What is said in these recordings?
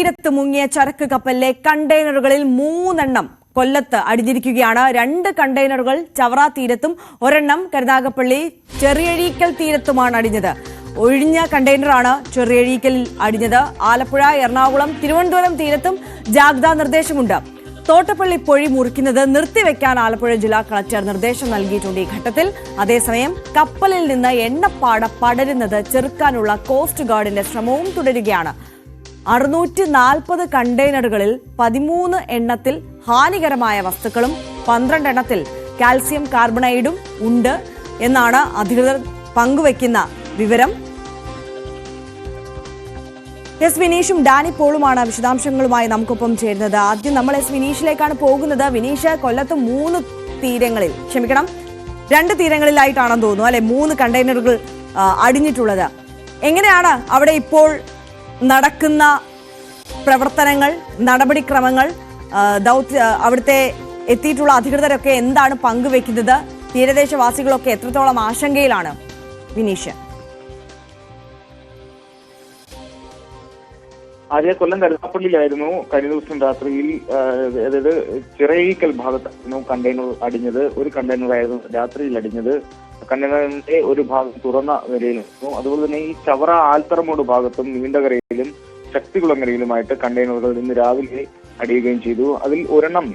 തീരത്ത് മുങ്ങിയ ചരക്ക് കപ്പലിലെ കണ്ടെയ്നറുകളിൽ 3 കൊല്ലത്ത് അടിഞ്ഞിരിക്കുകയാണ്. 2 കണ്ടെയ്നറുകൾ ചവറ തീരത്തും ഒരെണ്ണം കരുനാഗപ്പള്ളി ചെറിയഴീക്കൽ തീരത്തുമാണ് അടിഞ്ഞത്. ഒഴിഞ്ഞ കണ്ടെയ്നറാണ് ചെറിയഴീക്കലിൽ അടിഞ്ഞത്. ആലപ്പുഴ, എറണാകുളം, തിരുവനന്തപുരം തീരത്തും ജാഗ്രതാ നിർദ്ദേശമുണ്ട്. തോട്ടപ്പള്ളി പൊഴി മുറിക്കുന്നത് നിർത്തിവെക്കാൻ ആലപ്പുഴ ജില്ലാ കളക്ടർ നിർദ്ദേശം നൽകിയിട്ടുണ്ട് ഈ ഘട്ടത്തിൽ. അതേസമയം കപ്പലിൽ നിന്ന് എണ്ണപ്പാട പടരുന്നത് ചെറുക്കാനുള്ള കോസ്റ്റ് ഗാർഡിന്റെ ശ്രമവും തുടരുകയാണ്. 640 കണ്ടെയ്നറുകളിൽ 13 എണ്ണത്തിൽ ഹാനികരമായ വസ്തുക്കളും 12 എണ്ണത്തിൽ കാൽസ്യം കാർബണൈഡും ഉണ്ട് എന്നാണ് അധികൃതർ പങ്കുവയ്ക്കുന്ന വിവരം. എസ് വിനീഷും ഡാനി പോളുമാണ് വിശദാംശങ്ങളുമായി നമുക്കൊപ്പം ചേരുന്നത്. ആദ്യം നമ്മൾ എസ് വിനീഷിലേക്കാണ് പോകുന്നത്. വിനീഷ്, കൊല്ലത്ത് 2 തീരങ്ങളിലായിട്ടാണെന്ന് തോന്നുന്നു അല്ലെ 3 കണ്ടെയ്നറുകൾ അടിഞ്ഞിട്ടുള്ളത്. എങ്ങനെയാണ് അവിടെ ഇപ്പോൾ നടക്കുന്ന പ്രവർത്തനങ്ങൾ, നടപടിക്രമങ്ങൾ, അവിടുത്തെ എത്തിയിട്ടുള്ള അധികൃതരൊക്കെ എന്താണ് പങ്കുവെക്കുന്നത്? തീരദേശവാസികളൊക്കെ എത്രത്തോളം ആശങ്കയിലാണ് വിനീഷ്? ആദ്യ കൊല്ലം കരുനാഗപ്പള്ളിയിലായിരുന്നു കഴിഞ്ഞ ദിവസം രാത്രിയിൽ, അതായത് ചിറയീക്കൽ ഭാഗത്തായിരുന്നു കണ്ടെയ്നർ അടിഞ്ഞത്. ഒരു കണ്ടെയ്നറായിരുന്നു രാത്രിയിൽ അടിഞ്ഞത്. കണ്ടെയ്നറിന്റെ ഒരു ഭാഗം തുറന്ന നിലയിലായിരുന്നു. അതുപോലെ തന്നെ ഈ ചവറ ആൽത്തറമൂട് ഭാഗത്തും നീണ്ടകരയിലും ശക്തികുളങ്ങരയിലുമായിട്ട് കണ്ടെയ്നറുകൾ ഇന്ന് രാവിലെ അടിയുകയും ചെയ്തു. അതിൽ ഒരെണ്ണം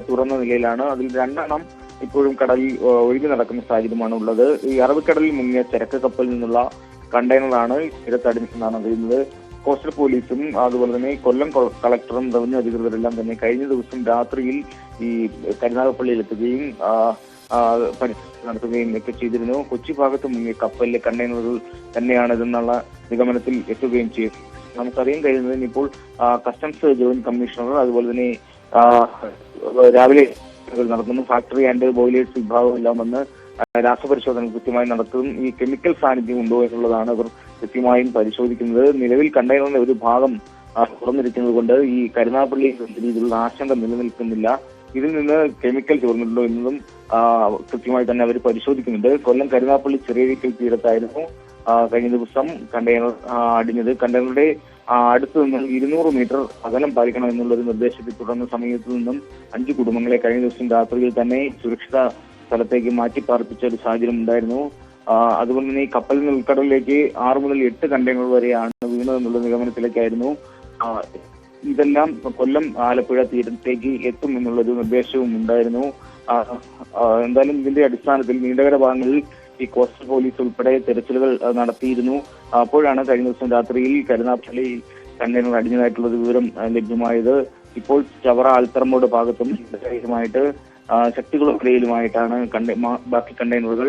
തുറന്ന നിലയിലാണ്. അതിൽ 2 എണ്ണം ഇപ്പോഴും കടലിൽ ഒഴുകി നടക്കുന്ന സാഹചര്യമാണ് ഉള്ളത്. ഈ അറബിക്കടലിൽ മുങ്ങിയ ചരക്ക് കപ്പലിൽ നിന്നുള്ള കണ്ടെയ്നറാണ് തീരത്തടിഞ്ഞെന്നാണ് അറിയുന്നത്. കോസ്റ്റൽ പോലീസും അതുപോലെ തന്നെ കൊല്ലം കളക്ടറും റവന്യൂ അധികൃതരെല്ലാം തന്നെ കഴിഞ്ഞ ദിവസം രാത്രിയിൽ ഈ കരുനാഗപ്പള്ളിയിൽ എത്തുകയും പരിശോധന നടത്തുകയും ഒക്കെ ചെയ്തിരുന്നു. കൊച്ചി ഭാഗത്ത് മുങ്ങിയ കപ്പലിലെ കണ്ടെയ്നറുകൾ തന്നെയാണിതെന്നുള്ള നിഗമനത്തിൽ എത്തുകയും ചെയ്തു. നമുക്കറിയാൻ കഴിയുന്നതിന് ഇപ്പോൾ കസ്റ്റംസ് ജോയിന്റ് കമ്മീഷണർ അതുപോലെ തന്നെ രാവിലെ നടത്തുന്നു. ഫാക്ടറി ആൻഡ് ബോയിലേഴ്സ് വിഭാഗം എല്ലാം വന്ന് രാസപരിശോധന കൃത്യമായി നടത്തും. ഈ കെമിക്കൽ സാന്നിധ്യം ഉണ്ടോ എന്നുള്ളതാണ് അവർ കൃത്യമായും പരിശോധിക്കുന്നത്. നിലവിൽ കണ്ടെയ്നറിന്റെ ഒരു ഭാഗം തുറന്നിരിക്കുന്നത് കൊണ്ട് ഈ കരുനാഗപ്പള്ളി രീതിയിലുള്ള ആശങ്ക നിലനിൽക്കുന്നില്ല. ഇതിൽ നിന്ന് കെമിക്കൽ ചോർന്നിട്ടുണ്ടോ എന്നതും കൃത്യമായി തന്നെ അവർ പരിശോധിക്കുന്നുണ്ട്. കൊല്ലം കരുനാഗപ്പള്ളി ചെറിയഴീക്കൽ തീരത്തായിരുന്നു കഴിഞ്ഞ ദിവസം കണ്ടെയ്നർ അടിഞ്ഞത്. കണ്ടെയ്നറുടെ അടുത്തു നിന്നും 200 മീറ്റർ അകലം പാലിക്കണം എന്നുള്ളൊരു നിർദ്ദേശത്തെ തുടർന്ന് സമീപത്തു നിന്നും 5 കുടുംബങ്ങളെ കഴിഞ്ഞ ദിവസം രാത്രിയിൽ തന്നെ സുരക്ഷിത സ്ഥലത്തേക്ക് മാറ്റി പാർപ്പിച്ച ഒരു സാഹചര്യം ഉണ്ടായിരുന്നു. അതുപോലെ തന്നെ ഈ കപ്പലിൽ നിന്ന് ഉൾക്കടലിലേക്ക് 6 മുതൽ 8 കണ്ടെയ്നർ വരെയാണ് വീണതെന്നുള്ള നിഗമനത്തിലേക്കായിരുന്നു. ഇതെല്ലാം കൊല്ലം ആലപ്പുഴ തീരത്തേക്ക് എത്തും എന്നുള്ളൊരു നിർദ്ദേശവും ഉണ്ടായിരുന്നു. എന്തായാലും ഇതിന്റെ അടിസ്ഥാനത്തിൽ നീണ്ടകര ഭാഗങ്ങളിൽ ഈ കോസ്റ്റൽ പോലീസ് ഉൾപ്പെടെ തെരച്ചിലുകൾ നടത്തിയിരുന്നു. അപ്പോഴാണ് കഴിഞ്ഞ ദിവസം രാത്രിയിൽ കരുനാഗപ്പള്ളി കണ്ടെയ്നർ അടിഞ്ഞതായിട്ടുള്ള വിവരം ലഭ്യമായത്. ഇപ്പോൾ ചവറ ആൽത്തറമൂട് ഭാഗത്തും ായിട്ട് ശക്തികുളക്കരയിലുമായിട്ടാണ് ബാക്കി കണ്ടെയ്നറുകൾ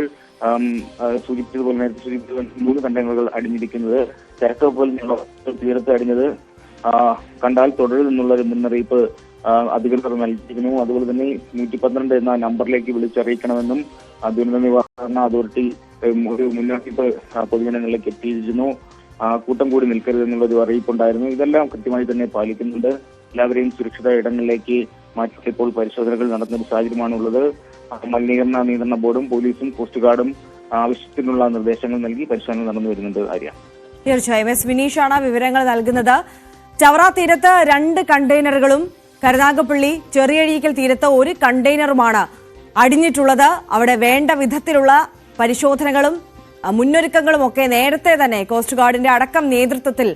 സൂചിപ്പിച്ചതുപോലെ നേരത്തെ സൂചിപ്പിച്ച 3 കണ്ടെയ്നറുകൾ അടിഞ്ഞിരിക്കുന്നത്. ചരക്ക് കപ്പലിൽ തീരത്ത് അടിഞ്ഞത് കണ്ടാൽ തുടരുമെന്നുള്ള ഒരു മുന്നറിയിപ്പ് അധികൃതർ നൽകിയിരുന്നു. അതുപോലെ തന്നെ 112 എന്ന നമ്പറിലേക്ക് വിളിച്ചറിയിക്കണമെന്നും ദുരന്ത നിവാരണ അതോറിറ്റി ഒരു മുന്നറിയിപ്പ് പൊതുജനങ്ങളിലേക്ക് എത്തിയിരുന്നു. കൂട്ടം കൂടി നിൽക്കരുതെന്നുള്ളൊരു അറിയിപ്പുണ്ടായിരുന്നു. ഇതെല്ലാം കൃത്യമായി തന്നെ പാലിക്കുന്നുണ്ട്. എല്ലാവരെയും സുരക്ഷിത ഇടങ്ങളിലേക്ക് മാറ്റിയപ്പോൾ പരിശോധനകൾ നടത്തുന്ന ഒരു സാഹചര്യമാണുള്ളത്. മലിനീകരണ നിയന്ത്രണ ബോർഡും പോലീസും കോസ്റ്റ് ഗാർഡും ആവശ്യത്തിനുള്ള നിർദ്ദേശങ്ങൾ നൽകി പരിശോധന നടന്നു വരുന്നുണ്ട്. ആര്യ, തീർച്ചയായും എസ് വിനീഷാണ് വിവരങ്ങൾ നൽകുന്നത്. ചവറ തീരത്ത് 2 കണ്ടെയ്നറുകളും കരുനാഗപ്പള്ളി ചെറിയഴീക്കൽ തീരത്ത് 1 കണ്ടെയ്നറുമാണ് അടിഞ്ഞിട്ടുള്ളത്. അവിടെ വേണ്ട വിധത്തിലുള്ള പരിശോധനകളും മുന്നൊരുക്കങ്ങളും ഒക്കെ നേരത്തെ തന്നെ കോസ്റ്റ് ഗാർഡിന്റെ അടക്കം നേതൃത്വത്തിൽ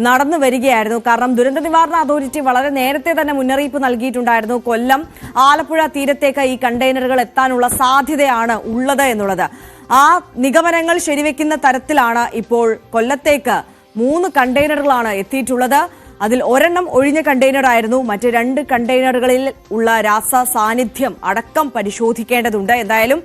നടന്നു വരികയായിരുന്നു. കാരണം ദുരന്ത നിവാരണ അതോറിറ്റി വളരെ നേരത്തെ തന്നെ മുന്നറിയിപ്പ് നൽകിയിട്ടുണ്ടായിരുന്നു. കൊല്ലം ആലപ്പുഴ തീരത്തേക്ക് ഈ കണ്ടെയ്നറുകൾ എത്താനുള്ള സാധ്യതയാണ് ഉള്ളത് എന്നുള്ളത്. ആ നിഗമനങ്ങൾ ശരിവെക്കുന്ന തരത്തിലാണ് ഇപ്പോൾ കൊല്ലത്തേക്ക് 3 കണ്ടെയ്നറുകളാണ് എത്തിയിട്ടുള്ളത്. അതിൽ ഒരെണ്ണം ഒഴിഞ്ഞ കണ്ടെയ്നർ ആയിരുന്നു. മറ്റ് 2 കണ്ടെയ്നറുകളിൽ ഉള്ള രാസ സാന്നിധ്യം അടക്കം പരിശോധിക്കേണ്ടതുണ്ട്. എന്തായാലും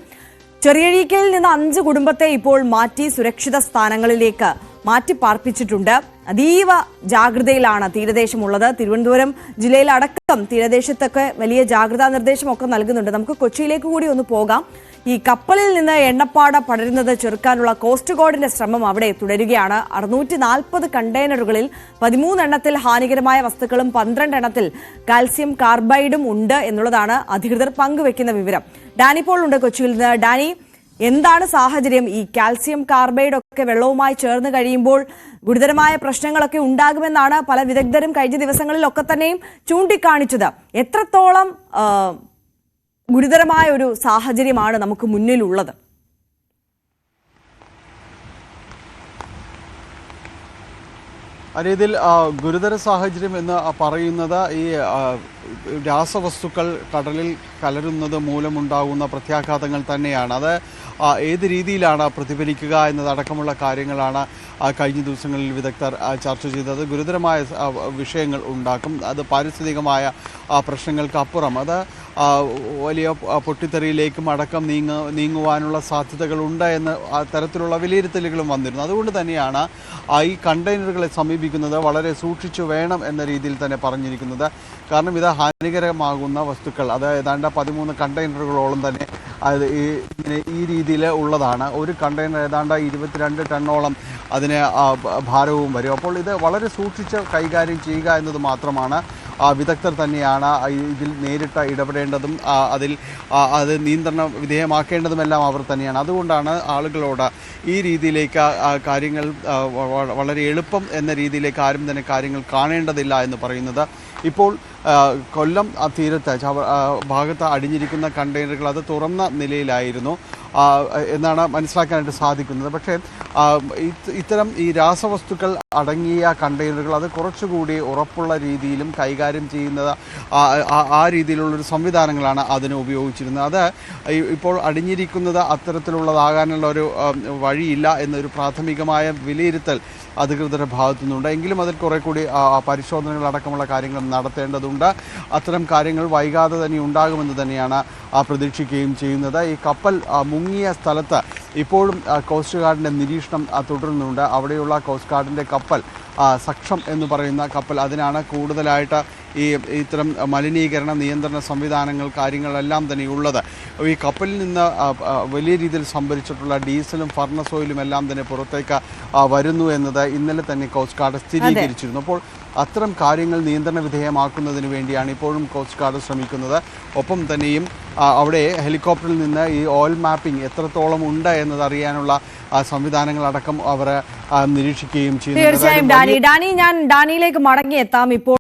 ചെറിയഴീക്കലിൽ നിന്ന് 5 കുടുംബത്തെ ഇപ്പോൾ മാറ്റി സുരക്ഷിത സ്ഥാനങ്ങളിലേക്ക് മാറ്റി പാർപ്പിച്ചിട്ടുണ്ട്. അതീവ ജാഗ്രതയിലാണ് തീരദേശമുള്ളത്. തിരുവനന്തപുരം ജില്ലയിൽ അടക്കം തീരദേശത്തൊക്കെ വലിയ ജാഗ്രതാ നിർദ്ദേശമൊക്കെ നൽകുന്നുണ്ട്. നമുക്ക് കൊച്ചിയിലേക്ക് കൂടി ഒന്ന് പോകാം. ഈ കപ്പലിൽ നിന്ന് എണ്ണപ്പാട പടരുന്നത് ചെറുക്കാനുള്ള കോസ്റ്റ് ഗാർഡിന്റെ ശ്രമം അവിടെ തുടരുകയാണ്. 640 കണ്ടെയ്നറുകളിൽ 13 എണ്ണത്തിൽ ഹാനികരമായ വസ്തുക്കളും 12 എണ്ണത്തിൽ കാൽസ്യം കാർബൈഡും ഉണ്ട് എന്നുള്ളതാണ് അധികൃതർ പങ്കുവെക്കുന്ന വിവരം. ഡാനി പോൾ ഉണ്ട് കൊച്ചിയിൽ നിന്ന്. ഡാനി, എന്താണ് സാഹചര്യം? ഈ കാൽസ്യം കാർബൈഡ് ഒക്കെ വെള്ളവുമായി ചേർന്ന് കഴിയുമ്പോൾ ഗുരുതരമായ പ്രശ്നങ്ങളൊക്കെ ഉണ്ടാകുമെന്നാണ് പല വിദഗ്ധരും കഴിഞ്ഞ ദിവസങ്ങളിലൊക്കെ തന്നെയും ചൂണ്ടിക്കാണിച്ചത്. എത്രത്തോളം ഗുരുതരമായ ഒരു സാഹചര്യമാണ് നമുക്ക് മുന്നിലുള്ളത്? ആ രീതിയിൽ ഗുരുതര സാഹചര്യം എന്ന് പറയുന്നത് ഈ രാസവസ്തുക്കൾ കടലിൽ കലരുന്നത് മൂലമുണ്ടാകുന്ന പ്രത്യാഘാതങ്ങൾ തന്നെയാണ്. അത് ഏത് രീതിയിലാണ് പ്രതിഫലിക്കുക എന്നതടക്കമുള്ള കാര്യങ്ങളാണ് കഴിഞ്ഞ ദിവസങ്ങളിൽ വിദഗ്ധർ ചർച്ച ചെയ്തത്. ഗുരുതരമായ വിഷയങ്ങൾ ഉണ്ടാക്കും. അത് പാരിസ്ഥിതികമായ പ്രശ്നങ്ങൾക്കപ്പുറം അത് വലിയ പൊട്ടിത്തെറിയിലേക്കും അടക്കം നീങ്ങുവാനുള്ള സാധ്യതകളുണ്ട് എന്ന തരത്തിലുള്ള വിലയിരുത്തലുകളും വന്നിരുന്നു. അതുകൊണ്ട് തന്നെയാണ് ഈ കണ്ടെയ്നറുകളെ സമീപിക്കുന്നത് വളരെ സൂക്ഷിച്ചു വേണം എന്ന രീതിയിൽ തന്നെ പറഞ്ഞിരിക്കുന്നത്. കാരണം ഇത് ഹാനികരമാകുന്ന വസ്തുക്കൾ, അത് ഏതാണ്ട് 13 കണ്ടെയ്നറുകളോളം തന്നെ അത് ഈ രീതിയിൽ ഉള്ളതാണ്. ഒരു കണ്ടെയ്നർ ഏതാണ്ട് 22 ടണ്ണോളം അതിന് ഭാരവും വരും. അപ്പോൾ ഇത് വളരെ സൂക്ഷിച്ച് കൈകാര്യം ചെയ്യുക എന്നത് മാത്രമാണ് വിദഗ്ധർ തന്നെയാണ് ഇതിൽ നേരിട്ട് ഇടപെടേണ്ടതും അത് നിയന്ത്രണ വിധേയമാക്കേണ്ടതുമെല്ലാം അവർ തന്നെയാണ്. അതുകൊണ്ടാണ് ആളുകളോട് ഈ രീതിയിലേക്ക് കാര്യങ്ങൾ വളരെ എളുപ്പം എന്ന രീതിയിലേക്ക് ആരും തന്നെ കാര്യങ്ങൾ കാണേണ്ടതില്ല എന്ന് പറയുന്നത്. ഇപ്പോൾ കൊല്ലം തീരത്ത് ഭാഗത്ത് അടിഞ്ഞിരിക്കുന്ന കണ്ടെയ്നറുകൾ അത് തുറന്ന നിലയിലായിരുന്നു എന്നാണ് മനസ്സിലാക്കാനായിട്ട് സാധിക്കുന്നത്. പക്ഷേ ഇത്തരം ഈ രാസവസ്തുക്കൾ അടങ്ങിയ കണ്ടെയ്നറുകൾ അത് കുറച്ചുകൂടി ഉറപ്പുള്ള രീതിയിലും കൈകാര്യം ചെയ്യുന്നത് ആ രീതിയിലുള്ളൊരു സംവിധാനങ്ങളാണ് അതിന് ഉപയോഗിച്ചിരുന്നത്. അത് ഇപ്പോൾ അടിഞ്ഞിരിക്കുന്നത് അത്തരത്തിലുള്ളതാകാനുള്ള ഒരു വഴിയില്ല എന്നൊരു പ്രാഥമികമായ വിലയിരുത്തൽ അധികൃതരുടെ ഭാഗത്തു നിന്നുണ്ട്. എങ്കിലും അതിൽ കുറെ കൂടി പരിശോധനകൾ അടക്കമുള്ള കാര്യങ്ങൾ നടത്തേണ്ടതുണ്ട്. അത്തരം കാര്യങ്ങൾ വൈകാതെ തന്നെ ഉണ്ടാകുമെന്ന് തന്നെയാണ് പ്രതീക്ഷിക്കുകയും ചെയ്യുന്നത്. ഈ കപ്പൽ മുങ്ങിയ സ്ഥലത്ത് ഇപ്പോഴും കോസ്റ്റ് ഗാർഡിൻ്റെ നിരീക്ഷണം തുടരുന്നുണ്ട്. അവിടെയുള്ള കോസ്റ്റ് ഗാർഡിൻ്റെ കപ്പൽ സക്ഷം എന്ന് പറയുന്ന കപ്പൽ, അതിനാണ് കൂടുതലായിട്ട് ഇത്തരം മലിനീകരണ നിയന്ത്രണ സംവിധാനങ്ങൾ കാര്യങ്ങളെല്ലാം തന്നെ ഉള്ളത്. ഈ കപ്പലിൽ നിന്ന് വലിയ രീതിയിൽ സംഭരിച്ചിട്ടുള്ള ഡീസലും ഫർണസ് ഓയിലും എല്ലാം തന്നെ പുറത്തേക്ക് വരുന്നു എന്നത് ഇന്നലെ തന്നെ കോസ്റ്റ് ഗാർഡ് സ്ഥിരീകരിച്ചിരുന്നു. അപ്പോൾ അത്തരം കാര്യങ്ങൾ നിയന്ത്രണ വിധേയമാക്കുന്നതിന് വേണ്ടിയാണ് ഇപ്പോഴും കോസ്റ്റ് ഗാർഡ് ശ്രമിക്കുന്നത്. ഒപ്പം തന്നെയും അവിടെ ഹെലികോപ്റ്ററിൽ നിന്ന് ഈ ഓയിൽ മാപ്പിംഗ് എത്രത്തോളം ഉണ്ട് എന്നതറിയാനുള്ള സംവിധാനങ്ങളടക്കം അവർ നിരീക്ഷിക്കുകയും ചെയ്യുന്നു. തീർച്ചയായും ഡാനി, ഞാൻ ഡാനിയിലേക്ക് മടങ്ങിയെത്താം. ഇപ്പോൾ